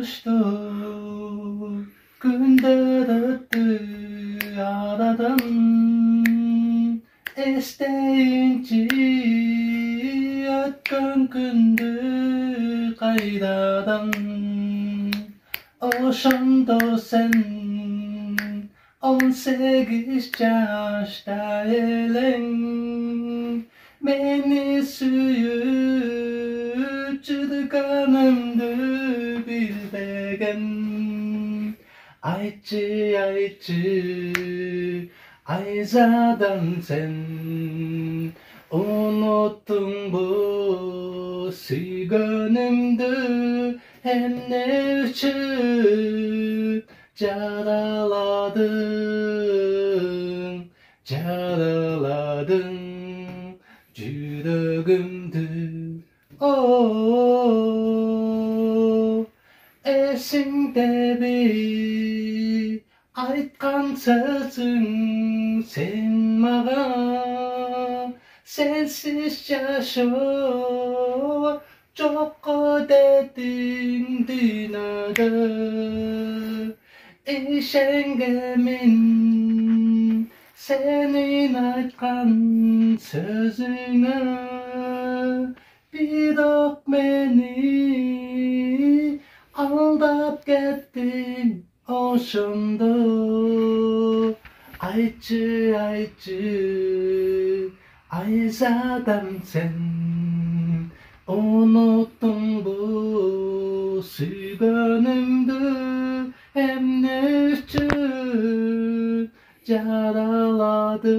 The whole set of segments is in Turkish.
coştu, gündür öttü aradan. İsteyince ötken gündü kaydadan. Oşanda sen 18 yaşta elin, beni suyup çıdıkanımdı bilbegen. Ayçı ayçı ayzadan sen, unuttun bu süygönümdü, hem ne üçün caraladın, caraladın yüreğimdü. Oh, esinde bir aytkan sözün sen mağa, sensiz yaşa çok dedin dünyada. İşengemin senin aytkan sözüne, biroq meni aldap kettin oşunda. Ayçı ayçı ayzadan sen, unuttun bu süygönümdü, hem ne üçün caraladın,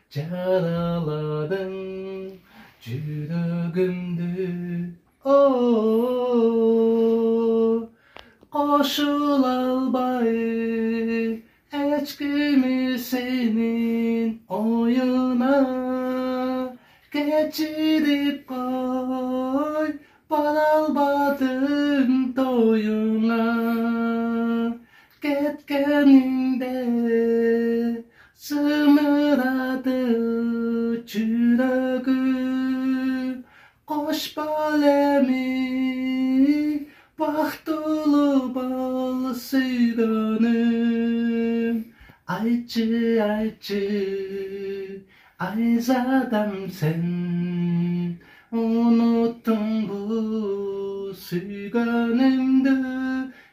caraladın yüreğimdü. Oh, koşul albay eçkimi senin oyuna, geçirip koy baralbadım toyuna. Ketkeninde sımıradı yüreğim, koş balemi bahtulu bal süygönüm. Ayçı ayçı ayzadan sen, unuttun bu süygönümdü,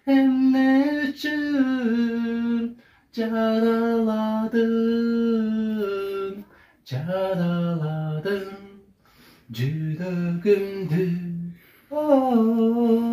hem ne üçün caraladın, caraladın yüreğimdü. Oh.